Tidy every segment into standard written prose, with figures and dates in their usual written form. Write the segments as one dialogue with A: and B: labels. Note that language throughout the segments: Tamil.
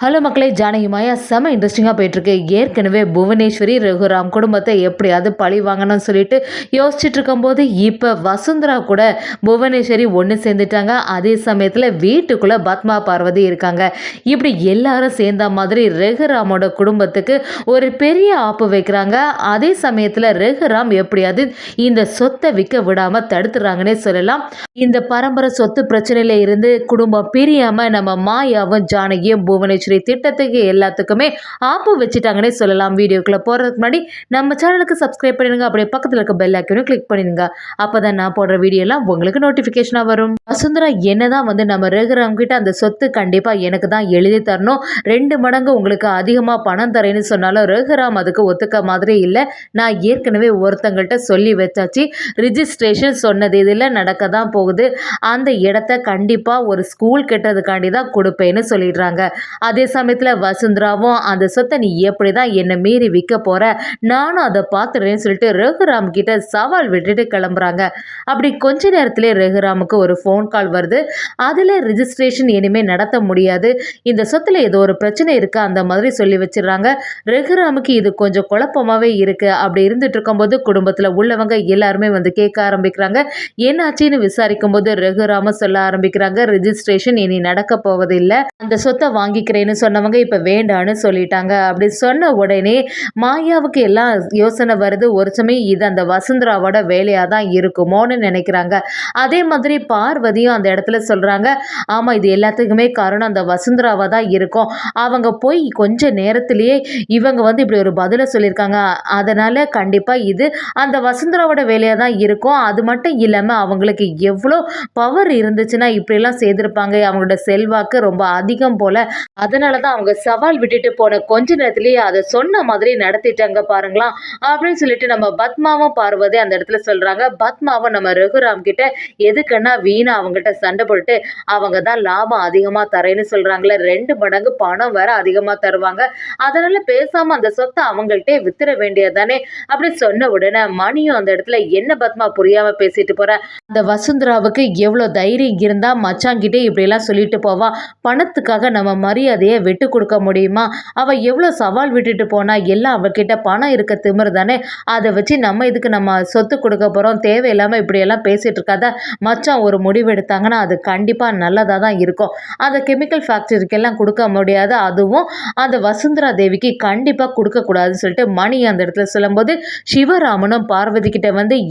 A: ஹலோ மக்களே, ஜானகி மாயா செம இன்ட்ரெஸ்டிங்காக போயிட்டுருக்கு. ஏற்கனவே புவனேஸ்வரி ரகுராம் குடும்பத்தை எப்படியாவது பழி வாங்கணும்னு சொல்லிட்டு யோசிச்சுட்டு இருக்கும்போது இப்போ வசுந்தரா கூட புவனேஸ்வரி ஒன்று சேர்ந்துட்டாங்க. அதே சமயத்தில் வீட்டுக்குள்ளே பத்மா பார்வதி இருக்காங்க. இப்படி எல்லாரும் சேர்ந்த மாதிரி ரகுராமோட குடும்பத்துக்கு ஒரு பெரிய ஆப்பு வைக்கிறாங்க. அதே சமயத்தில் ரகுராம் எப்படியாவது இந்த சொத்தை விற்க விடாமல் தடுத்துறாங்கன்னே சொல்லலாம். இந்த பரம்பரை சொத்து பிரச்சனையில இருந்து குடும்பம் பிரியாமல் நம்ம மாயாவும் ஜானகியும் புவனேஸ்வரி திட்டத்துக்கு எல்லாத்துக்குமே ஆப்பு வச்சுட்டாங்கன்னே சொல்லலாம். வீடியோக்குள்ள போறதுக்கு முன்னாடி நம்ம சேனலுக்கு சப்ஸ்கிரைப் பண்ணிடுங்க. அப்படியே பக்கத்தில் இருக்க பெல் ஐக்கனையும் கிளிக் பண்ணிடுங்க. அப்பதான் நான் போடுற வீடியோ எல்லாம் உங்களுக்கு நோட்டிபிகேஷனா வரும். வசுந்தரா என்னதான் நம்ம ரகுராம் கிட்ட அந்த சொத்து கண்டிப்பா எனக்கு தான் எழுதி தரணும், 2 மடங்கு உங்களுக்கு அதிகமா பணம் தரேன்னு சொன்னாலும் ரகுராம் அதுக்கு ஒத்துக்க மாதிரி இல்லை. நான் ஏற்கனவே ஒருத்தங்கள்ட்ட சொல்லி வச்சாச்சு, ரிஜிஸ்ட்ரேஷன் சொன்னது இதில் நடக்க தான் போகுது, அந்த இடத்த கண்டிப்பா ஒரு ஸ்கூல் கட்டுறதுக்காண்டி தான் கொடுப்பேன்னு சொல்லிடுறாங்க. அதே சமயத்தில் வசுந்தராவும் அந்த சொத்தை நீ எப்படி தான் என்னை மீறி விற்க போற, நானும் அதை பார்த்துடுறேன்னு சொல்லிட்டு ரகுராம் கிட்ட சவால் விட்டுட்டு கிளம்புறாங்க. அப்படி கொஞ்ச நேரத்திலே ரகுராமுக்கு ஒரு ஃபோன் கால் வருது. அதில் ரிஜிஸ்ட்ரேஷன் இனிமேல் நடத்த முடியாது, இந்த சொத்தில் ஏதோ ஒரு பிரச்சனை இருக்கு அந்த மாதிரி சொல்லி வச்சிடறாங்க. ரகுராமுக்கு இது கொஞ்சம் குழப்பமாகவே இருக்கு. அப்படி இருந்துட்டு இருக்கும்போது குடும்பத்தில் உள்ளவங்க எல்லாருமே கேட்க ஆரம்பிக்கிறாங்க. என்னாச்சின்னு விசாரிக்கும் போது ரகுராம சொல்ல ஆரம்பிக்கிறாங்க, ரிஜிஸ்ட்ரேஷன் இனி நடக்க போவதில்லை, அந்த சொத்தை வாங்கிக்கிறேன்னு சொன்னவங்க இப்போ வேண்டான்னு சொல்லிட்டாங்க. அப்படி சொன்ன உடனே மாயாவுக்கு எல்லாம் யோசனை வருது. ஒரு சமயம் இது அந்த வசுந்தராவோட வேலையாக தான் இருக்குமோன்னு நினைக்கிறாங்க. அதே மாதிரி பார்வதியும் அந்த இடத்துல சொல்கிறாங்க, ஆமாம் இது எல்லாத்துக்குமே காரணம் அந்த வசுந்தராவாக தான் இருக்கும், அவங்க போய் கொஞ்ச நேரத்திலேயே இவங்க இப்படி ஒரு பதிலை சொல்லியிருக்காங்க, அதனால் கண்டிப்பாக இது அந்த வசுந்தராவோட வேலையாக தான் இருக்கும். அது மட்டும் இல்லாமல் அவங்களுக்கு எவ்வளோ பவர் இருந்துச்சுன்னா இப்படிலாம் செய்திருப்பாங்க, அவங்களோட செல்வாக்கு ரொம்ப அதிகம் போல், அதனால தான் அவங்க சவால் விட்டுட்டு போன கொஞ்ச நேரத்திலேயே அதை சொன்ன மாதிரி நடத்திட்டாங்க பாருங்களா அப்படின்னு சொல்லிட்டு நம்ம பத்மாவும் பார்வதி அந்த இடத்துல சொல்றாங்க. பத்மாவும் நம்ம ரகுராம் கிட்ட எதுக்குன்னா வீணா அவங்ககிட்ட சண்டை போட்டு அவங்க தான் லாபம் அதிகமா தரேன்னு சொல்றாங்களே, 2 மடங்கு பணம் வேற அதிகமா தருவாங்க, அதனால பேசாம அந்த சொத்தை அவங்கள்ட்டே வித்துற வேண்டியதானே அப்படி சொன்ன உடனே மணியும் அந்த இடத்துல என்ன பத்மா புரியாம பேசிட்டு போற, அந்த வசுந்தராவுக்கு எவ்வளவு தைரியம் இருந்தா மச்சாங்கிட்டே இப்படி எல்லாம் சொல்லிட்டு போவா, பணத்துக்காக நம்ம மரியாதையை விட்டு கொடுக்க முடியுமா, அவள் எவ்வளோ சவால் விட்டுட்டு போனா, எல்லாம் அவகிட்ட பணம் இருக்க திமிரு தானே, அதை வச்சு நம்ம இதுக்கு நம்ம சொத்து கொடுக்க போகிறோம், தேவையில்லாமல் இப்படியெல்லாம் பேசிகிட்டு இருக்காத, மச்சான் ஒரு முடிவு எடுத்தாங்கன்னா அது கண்டிப்பாக நல்லதாக தான் இருக்கும், அந்த கெமிக்கல் ஃபேக்ட்ரிக்கெல்லாம் கொடுக்க முடியாது, அதுவும் அந்த வசுந்தரா தேவிக்கு கண்டிப்பாக கொடுக்கக்கூடாதுன்னு சொல்லிட்டு மணி அந்த இடத்துல சொல்லும்போது சிவராமனும் பார்வதி கிட்ட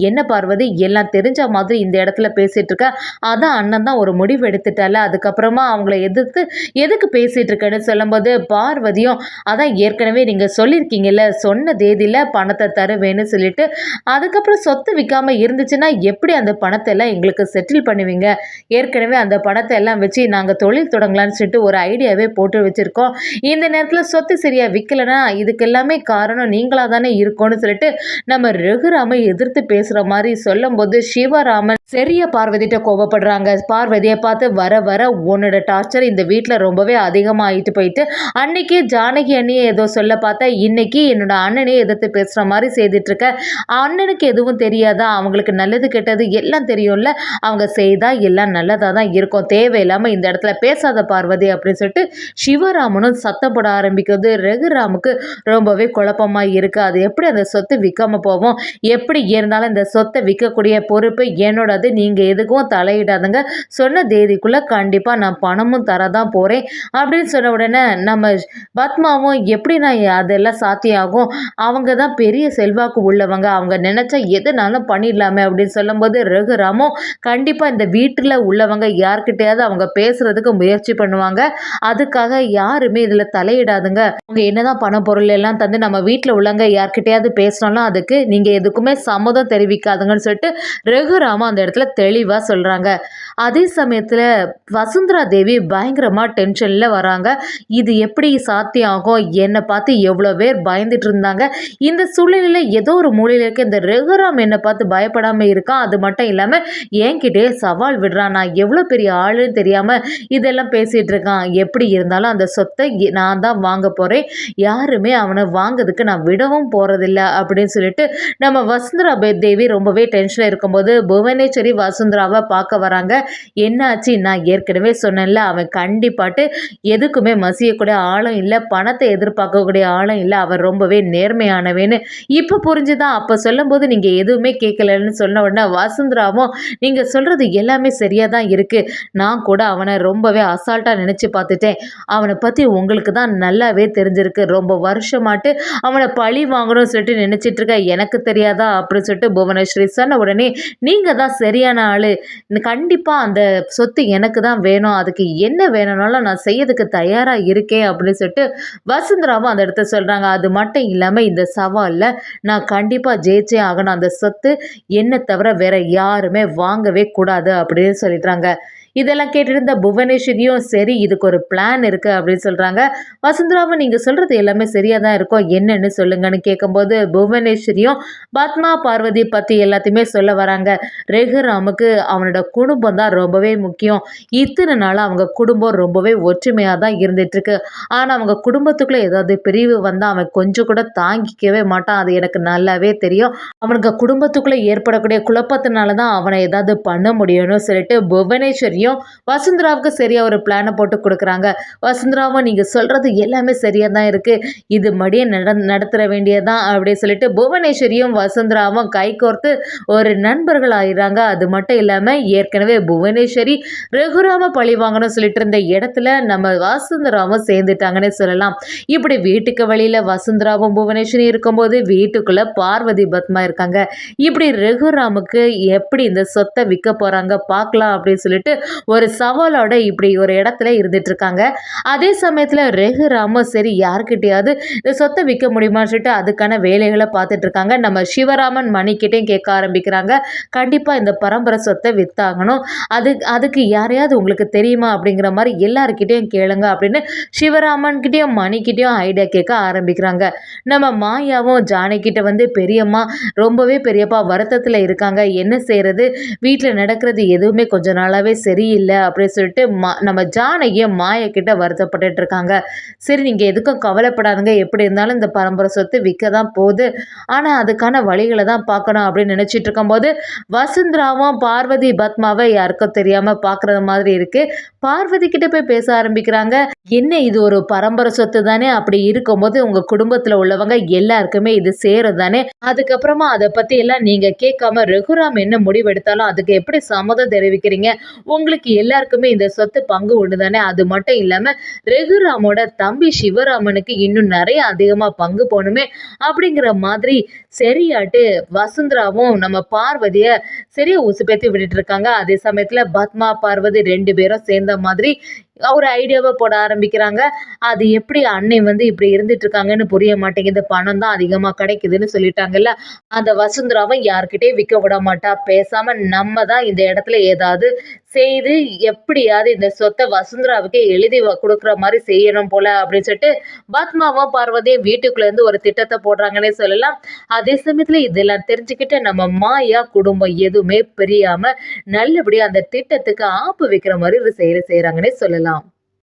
A: என்ன பார்வதி எல்லாம் தெரிஞ்ச மாதிரி இந்த இடத்துல பேசிகிட்டு இருக்க, அதான் அண்ணன் தான் ஒரு முடிவு எடுத்துட்டால, அதுக்கப்புறமா அவங்கள எதிர்த்து எதுக்கு பேசிகிட்டு இருக்கேன்னு சொல்லும்போது பார்வதியும் அதான் ஏற்கனவே நீங்கள் சொல்லியிருக்கீங்கல்ல, சொன்ன தேதியில் பணத்தை தருவேன்னு சொல்லிட்டு, அதுக்கப்புறம் சொத்து விற்காமல் இருந்துச்சுன்னா எப்படி அந்த பணத்தை எல்லாம் எங்களுக்கு செட்டில் பண்ணுவீங்க, ஏற்கனவே அந்த பணத்தை எல்லாம் வச்சு நாங்கள் தொழில் தொடங்கலான்னு சொல்லிட்டு ஒரு ஐடியாவே போட்டு வச்சுருக்கோம், இந்த நேரத்தில் சொத்து சரியாக விற்கலைன்னா இதுக்கு எல்லாமே காரணம் நீங்களாக தானே இருக்கும்னு சொல்லிட்டு நம்ம ரகுராமை எதிர்த்து பேசுகிற மாதிரி சொல்லும்போது சிவராமன் சரியா பார்வதிட்ட கோபப்படுறாங்க. பார்வதியை பார்த்து வர வர உன்னோட டார்ச்சர் இந்த வீட்டில் ரொம்பவே அதிகமாகிட்டு போயிட்டு, அன்னைக்கு ஜானகி அண்ணியை ஏதோ சொல்ல பார்த்தா இன்னைக்கு என்னோட அண்ணனையே எதிர்த்து பேசுகிற மாதிரி செய்துட்ருக்க, அண்ணனுக்கு எதுவும் தெரியாதா, அவங்களுக்கு நல்லது கெட்டது எல்லாம் தெரியும்ல, அவங்க செய்தால் எல்லாம் நல்லதாக தான் இருக்கும், தேவையில்லாமல் இந்த இடத்துல பேசாத பார்வதி அப்படின்னு சொல்லிட்டு சிவராமனும் சத்தம் போட ஆரம்பிக்கிறது. ரகுராமுக்கு ரொம்பவே குழப்பமாக இருக்குது, அது எப்படி அந்த சொத்து விற்காமல் போவோம், எப்படி இருந்தாலும் இந்த சொத்தை விற்கக்கூடிய பொறுப்பு என்னோடது, நீங்கள் எதுக்கும் தலையிடாதுங்க, சொன்ன தேதிக்குள்ளே கண்டிப்பாக நான் பணமும் தரதான் போகிறேன் அப்படின்னு சொன்ன உடனே நம்ம பத்மாவும் எப்படி நான் அதெல்லாம் சாத்தியாகும், அவங்க தான் பெரிய செல்வாக்கு உள்ளவங்க, அவங்க நினச்சா எதுனாலும் பண்ணிடலாமே அப்படின்னு சொல்லும்போது ரகுராமும் கண்டிப்பாக இந்த வீட்டில் உள்ளவங்க யார்கிட்டையாவது அவங்க பேசுகிறதுக்கு முயற்சி பண்ணுவாங்க, அதுக்காக யாருமே இதில் தலையிடாதுங்க, அவங்க என்னதான் பண பொருள் எல்லாம் தந்து நம்ம வீட்டில் உள்ளவங்க யார்கிட்டையாவது பேசினாலும் அதுக்கு நீங்கள் எதுக்குமே சம்மதம் தெரிவிக்காதுங்கன்னு சொல்லிட்டு ரகுராமும் அந்த இடத்துல தெளிவாக சொல்கிறாங்க. அதே சமயத்தில் வசுந்தரா தேவி பயங்கரமாக டென்ஷனில் வராங்க. இது எப்படி சாத்தியம் ஆகும், என்னை பார்த்து எவ்வளோ பேர் பயந்துட்டு இருந்தாங்க, இந்த சூழ்நிலையில் ஏதோ ஒரு மூலையில் இருக்க இந்த ரகுராம் என்னை பார்த்து பயப்படாமல் இருக்கான், அது மட்டும் இல்லாமல் என்கிட்டே சவால் விடுறான், நான் எவ்வளோ பெரிய ஆளுன்னு தெரியாமல் இதெல்லாம் பேசிகிட்டு இருக்கான், எப்படி இருந்தாலும் அந்த சொத்தை நான் தான் வாங்க போகிறேன், யாருமே அவனை வாங்கிறதுக்கு நான் விடவும் போகிறதில்ல அப்படின்னு சொல்லிட்டு நம்ம வசுந்தரா தேவி ரொம்பவே டென்ஷனில் இருக்கும்போது புவனேஸ்வரி புவனேஸ்வரி வசுந்தராவை பார்க்க வராங்க. என்னாச்சு, நான் ஏற்கனவே சொன்னேன்ல, அவன் கண்டிப்பாட்டு எதுக்குமே மசியக்கூடிய ஆளும் இல்லை, பணத்தை எதிர்பார்க்கக்கூடிய ஆளும் இல்லை, அவர் ரொம்பவே நேர்மையானவேன்னு இப்போ புரிஞ்சுதான். அப்போ சொல்லும்போது நீங்கள் எதுவுமே கேட்கலன்னு சொன்ன உடனே வசுந்தராவும் நீங்கள் சொல்கிறது எல்லாமே சரியாக தான் இருக்குது, நான் கூட அவனை ரொம்பவே அசால்ட்டாக நினச்சி பார்த்துட்டேன், அவனை பற்றி உங்களுக்கு தான் நல்லாவே தெரிஞ்சிருக்கு, ரொம்ப வருஷமாட்டு அவனை பழி வாங்கணும்னு சொல்லிட்டு நினச்சிட்டு இருக்க, எனக்கு தெரியாதா அப்படின்னு சொல்லிட்டு புவனேஸ்வரி சொன்ன உடனே நீங்கள் தான் சரியான ஆள், கண்டிப்பாக அந்த சொத்து எனக்கு தான் வேணும், அதுக்கு என்ன வேணும்னாலும் நான் செய்யறதுக்கு தயாராக இருக்கேன் அப்படின்னு சொல்லிட்டு வசுந்தராவும் அந்த இடத்த சொல்கிறாங்க. அது மட்டும் இல்லாமல் இந்த சவாலில் நான் கண்டிப்பாக ஜெயிச்சே ஆகணும், அந்த சொத்து என்னை தவிர வேற யாருமே வாங்கவே கூடாது அப்படின்னு சொல்லிடுறாங்க. இதெல்லாம் கேட்டிருந்த புவனேஸ்வரியும் சரி, இதுக்கு ஒரு பிளான் இருக்குது அப்படின்னு சொல்கிறாங்க. வசுந்தராவும் நீங்கள் சொல்கிறது எல்லாமே சரியாக தான் இருக்கும், என்னன்னு சொல்லுங்கன்னு கேட்கும்போது புவனேஸ்வரியும் பத்மா பார்வதி பற்றி எல்லாத்தையுமே சொல்ல வராங்க. ரகுராமுக்கு அவனோட குடும்பம் தான் ரொம்பவே முக்கியம், இத்தனை நாளாக அவங்க குடும்பம் ரொம்பவே ஒற்றுமையாக தான் இருந்துகிட்ருக்கு, ஆனால் அவங்க குடும்பத்துக்குள்ளே ஏதாவது பிரிவு வந்தால் அவன் கொஞ்சம் கூட தாங்கிக்கவே மாட்டான், அது எனக்கு நல்லாவே தெரியும், அவனுக்கு குடும்பத்துக்குள்ளே ஏற்படக்கூடிய குழப்பத்தினால தான் அவனை ஏதாவது பண்ண முடியும்னு சொல்லிட்டு புவனேஸ்வரியும் வசுந்தராவுக்கு சரியாக ஒரு பிளானை போட்டு கொடுக்குறாங்க. வசுந்தராவும் நீங்கள் சொல்கிறது எல்லாமே சரியாக தான் இருக்குது, இது மடியே நடத்துற வேண்டியதான் அப்படின்னு சொல்லிட்டு புவனேஸ்வரியும் வசுந்தராவும் கைகோர்த்து ஒரு நண்பர்கள் ஆயிடுறாங்க. அது மட்டும் இல்லாமல் ஏற்கனவே புவனேஸ்வரி ரகுராம பழி வாங்கணும்னு சொல்லிட்டு இருந்த இடத்துல நம்ம வசுந்தராவும் சேர்ந்துட்டாங்கன்னே சொல்லலாம். இப்படி வீட்டுக்கு வழியில் வசுந்தராவும் புவனேஸ்வரி இருக்கும்போது வீட்டுக்குள்ளே பார்வதி பத்மா இருக்காங்க. இப்படி ரகுராமுக்கு எப்படி இந்த சொத்தை விற்க போகிறாங்க பார்க்கலாம் அப்படின்னு சொல்லிட்டு ஒரு சவாலோட இப்படி ஒரு இடத்துல இருந்துட்டு இருக்காங்க. அதே சமயத்தில் ரகுராமும் சரி யார்கிட்டயாவது இந்த சொத்தை விற்க முடியுமான்னு சொல்லிட்டு அதுக்கான வேலைகளை பார்த்துட்டு இருக்காங்க. நம்ம சிவராமன் மணிக்கிட்டையும் கேட்க ஆரம்பிக்கிறாங்க, கண்டிப்பாக இந்த பரம்பரை சொத்தை விற்றாகணும், அதுக்கு யாரையாவது உங்களுக்கு தெரியுமா அப்படிங்கிற மாதிரி எல்லாருக்கிட்டையும் கேளுங்க அப்படின்னு சிவராமன்கிட்டையும் மணிக்கிட்டையும் ஐடியா கேட்க ஆரம்பிக்கிறாங்க. நம்ம மாயாவும் ஜானகிட்ட வந்து பெரியம்மா ரொம்பவே பெரியப்பா வருத்தத்தில் இருக்காங்க, என்ன செய்கிறது, வீட்டில் நடக்கிறது எதுவுமே கொஞ்ச நாளாகவே சரியில்லை அப்படின்னு சொல்லிட்டு நம்ம ஜானகியும் மாயா கிட்ட வருத்தப்பட்டு இருக்காங்க. சரி நீங்கள் எதுக்கும் கவலைப்படாதுங்க, எப்படி இருந்தாலும் இந்த பரம்பரை சொத்து விற்க தான் போகுது, ஆனால் அதுக்கான வழிகளை தான் பார்க்கணும் அப்படின்னு நினச்சிட்டு இருக்கும்போது வசுந்தராவும் பார்வதி பத்மாவை யாருக்கும் தெரியாமல் பார்க்குறது மாதிரி இருக்குது. பார்வதி கிட்ட போய் பேச ஆரம்பிக்கிறாங்க, என்ன இது ஒரு பரம்பரை சொத்து தானே, அப்படி இருக்கும்போது உங்கள் குடும்பத்தில் உள்ளவங்க எல்லாருக்குமே இது சேரும் தானே, அதுக்கப்புறமா அதை பற்றி எல்லாம் நீங்கள் கேட்காம ரகுராம் என்ன முடிவெடுத்தாலும் அதுக்கு எப்படி சம்மதம் தெரிவிக்கிறீங்க, உங்களுக்கு எல்லாருக்குமே இந்த சொத்து பங்கு ஒன்று தானே, அது மட்டும் இல்லாமல் ரகுராமோட தம்பி சிவராமனுக்கு இன்னும் நிறைய அதிகமாக பங்கு போகணுமே அப்படிங்கிற மாதிரி சரியாட்டு வசுந்தராவும் நம்ம பார்வதியை சரியா உசுப்பேத்தி விட்டுட்டு இருக்காங்க. அதே சமயத்தில் பத்மா பார்வதி 2 பேரும் சேர்ந்த மாதிரி ஒரு ஐடியாவை போட ஆரம்பிக்கிறாங்க. அது எப்படி அன்னை வந்து இப்படி இருந்துட்டு இருக்காங்கன்னு புரிய மாட்டேங்குது, பணம் தான் அதிகமாக கிடைக்குதுன்னு சொல்லிட்டாங்கல்ல, அந்த வசுந்தராவும் யார்கிட்டயும் விற்க விட மாட்டா, பேசாம நம்ம தான் இந்த இடத்துல ஏதாவது செய்து எப்படியாவது இந்த சொத்தை வசுந்தராவுக்கு எழுதி கொடுக்குற மாதிரி செய்யணும் போல அப்படின்னு சொல்லிட்டு பத்மாவும் பார்வதியும் வீட்டுக்குள்ள இருந்து ஒரு திட்டத்தை போடுறாங்கன்னே சொல்லலாம். அதே சமயத்துல இதெல்லாம் தெரிஞ்சுக்கிட்டு நம்ம மாயா குடும்பம் எதுவுமே பிரியாம நல்லபடியா அந்த திட்டத்துக்கு ஆப்பு வைக்கிற மாதிரி ஒரு செயலை செய்யறாங்கன்னே சொல்லலாம்.